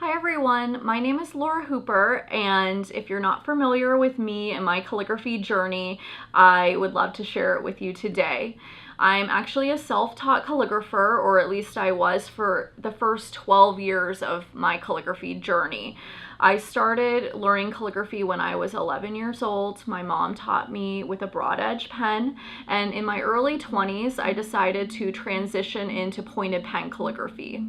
Hi everyone, my name is Laura Hooper, and if you're not familiar with me and my calligraphy journey, I would love to share it with you today. I'm actually a self-taught calligrapher, or at least I was for the first 12 years of my calligraphy journey. I started learning calligraphy when I was 11 years old. My mom taught me with a broad edge pen, and in my early 20s, I decided to transition into pointed pen calligraphy.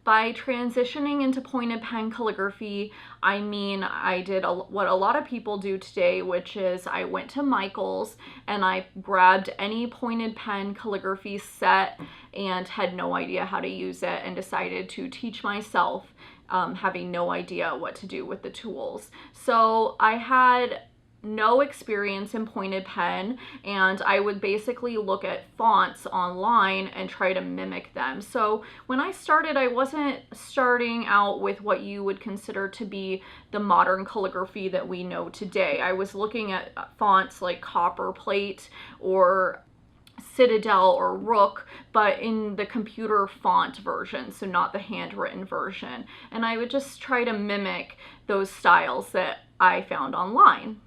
By transitioning into pointed pen calligraphy, I mean I did what a lot of people do today, which is I went to Michael's and I grabbed any pointed pen calligraphy set and had no idea how to use it and decided to teach myself, having no idea what to do with the tools. So I had no experience in pointed pen, and I would basically look at fonts online and try to mimic them. So when I started, I wasn't starting out with what you would consider to be the modern calligraphy that we know today. I was looking at fonts like Copperplate or Citadel or Rook, but in the computer font version, so not the handwritten version. And I would just try to mimic those styles that I found online.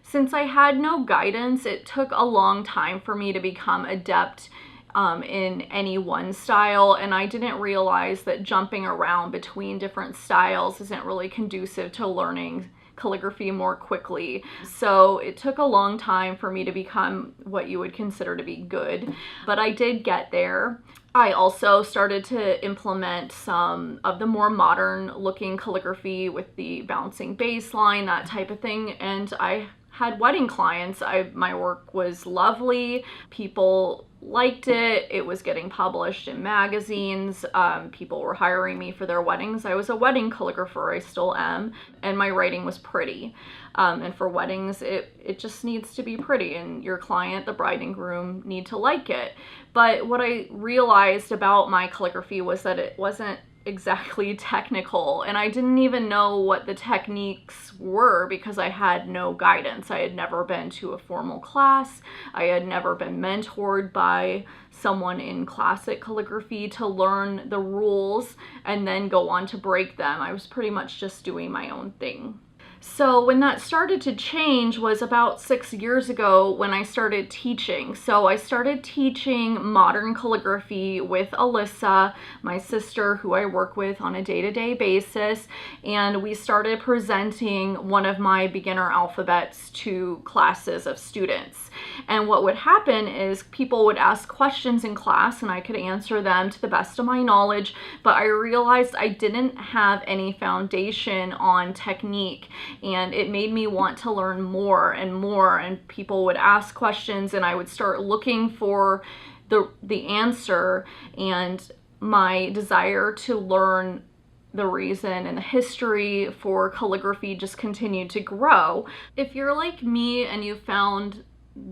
Since I had no guidance, it took a long time for me to become adept in any one style, and I didn't realize that jumping around between different styles isn't really conducive to learning calligraphy more quickly. So it took a long time for me to become what you would consider to be good, but I did get there. I also started to implement some of the more modern looking calligraphy with the bouncing baseline, that type of thing, and I had wedding clients. My work was lovely. People liked it. It was getting published in magazines. People were hiring me for their weddings. I was a wedding calligrapher, I still am, and my writing was pretty. And for weddings, it just needs to be pretty, and your client, the bride and groom, need to like it. But what I realized about my calligraphy was that it wasn't exactly technical, and I didn't even know what the techniques were because I had no guidance. I had never been to a formal class. I had never been mentored by someone in classic calligraphy to learn the rules and then go on to break them. I was pretty much just doing my own thing. So when that started to change was about 6 years ago when I started teaching. So I started teaching modern calligraphy with Alyssa, my sister, who I work with on a day-to-day basis, and we started presenting one of my beginner alphabets to classes of students. And what would happen is people would ask questions in class and I could answer them to the best of my knowledge, but I realized I didn't have any foundation on technique. And it made me want to learn more and more, and people would ask questions and I would start looking for the answer, and my desire to learn the reason and the history for calligraphy just continued to grow. If you're like me and you found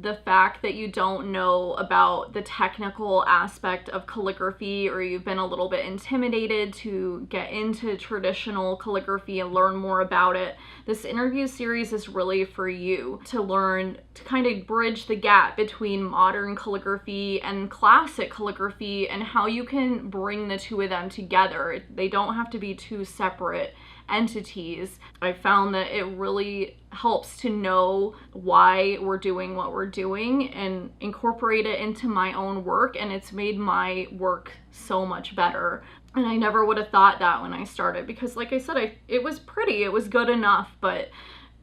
the fact that you don't know about the technical aspect of calligraphy, or you've been a little bit intimidated to get into traditional calligraphy and learn more about it, this interview series is really for you to learn, to kind of bridge the gap between modern calligraphy and classic calligraphy and how you can bring the two of them together. They don't have to be two separate entities. I found that it really helps to know why we're doing what we're doing and incorporate it into my own work, and it's made my work so much better. And I never would have thought that when I started, because like I said, it was pretty, it was good enough, but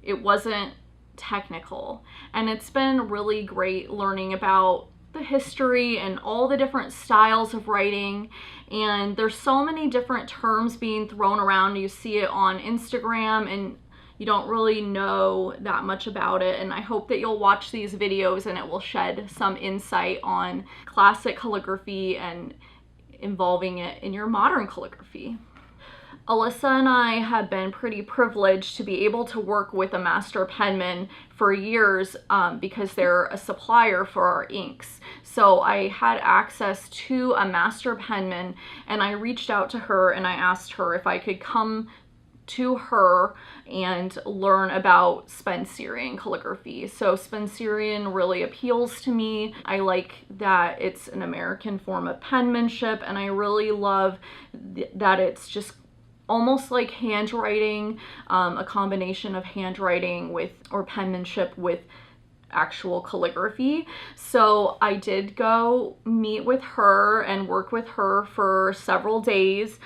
it wasn't technical. And it's been really great learning about the history and all the different styles of writing, and there's so many different terms being thrown around. You see it on Instagram and you don't really know that much about it, and I hope that you'll watch these videos and it will shed some insight on classic calligraphy and involving it in your modern calligraphy. Alyssa and I have been pretty privileged to be able to work with a Master Penman for years because they're a supplier for our inks. So I had access to a Master Penman, and I reached out to her and I asked her if I could come to her and learn about Spencerian calligraphy. So Spencerian really appeals to me. I like that it's an American form of penmanship, and I really love that it's just almost like handwriting, a combination of handwriting or penmanship with actual calligraphy. So I did go meet with her and work with her for several days.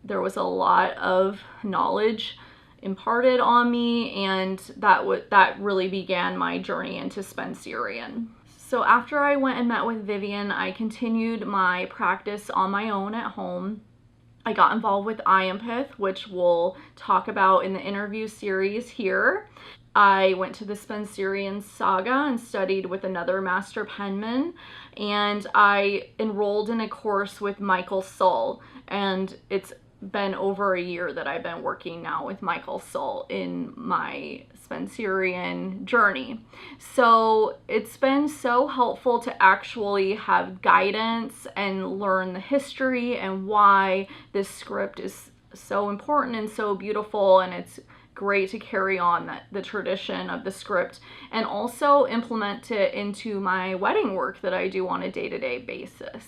There was a lot of knowledge imparted on me, and that really began my journey into Spencerian. So after I went and met with Vivian, I continued my practice on my own at home. I got involved with IAMPETH, which we'll talk about in the interview series here. I went to the Spencerian Saga and studied with another Master Penman, and I enrolled in a course with Michael Sull, and it's been over a year that I've been working now with Michael Sull in my Spencerian journey. So it's been so helpful to actually have guidance and learn the history and why this script is so important and so beautiful, and it's great to carry on the tradition of the script and also implement it into my wedding work that I do on a day-to-day basis.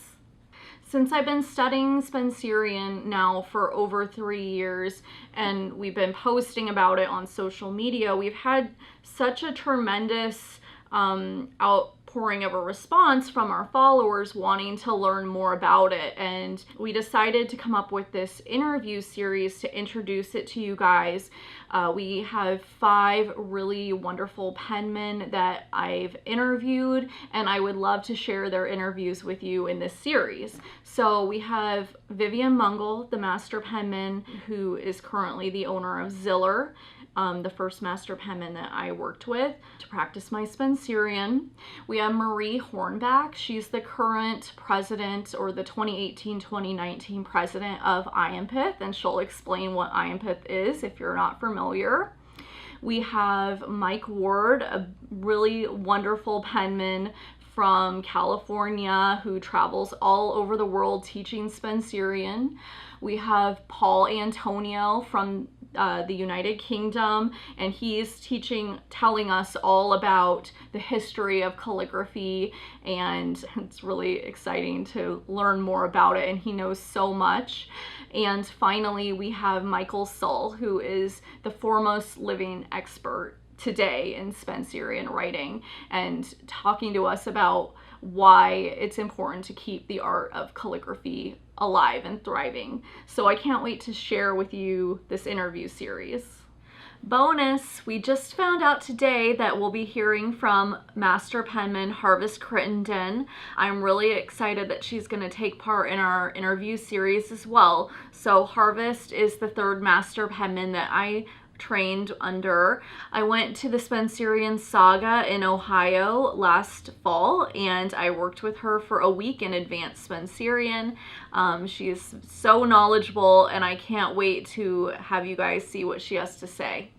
Since I've been studying Spencerian now for over 3 years and we've been posting about it on social media, we've had such a tremendous outpouring of a response from our followers wanting to learn more about it, and we decided to come up with this interview series to introduce it to you guys. We have 5 really wonderful penmen that I've interviewed, and I would love to share their interviews with you in this series. So we have Vivian Mungle, the Master Penman, who is currently the owner of Ziller, the first Master Penman that I worked with to practice my Spencerian. We have Marie Hornback. She's the current president, or the 2018-2019 president of IAMPETH, and she'll explain what IAMPETH is if you're not familiar. We have Mike Ward, a really wonderful penman from California who travels all over the world teaching Spencerian. We have Paul Antonio from the United Kingdom, and he's telling us all about the history of calligraphy, and it's really exciting to learn more about it, and he knows so much. And finally, we have Michael Sull, who is the foremost living expert today in Spencerian writing, and talking to us about why it's important to keep the art of calligraphy alive and thriving. So I can't wait to share with you this interview series. Bonus, we just found out today that we'll be hearing from Master Penman Harvest Crittenden. I'm really excited that she's going to take part in our interview series as well. So Harvest is the 3rd Master Penman that I trained under. I went to the Spencerian Saga in Ohio last fall, and I worked with her for a week in advanced Spencerian. She is so knowledgeable, and I can't wait to have you guys see what she has to say.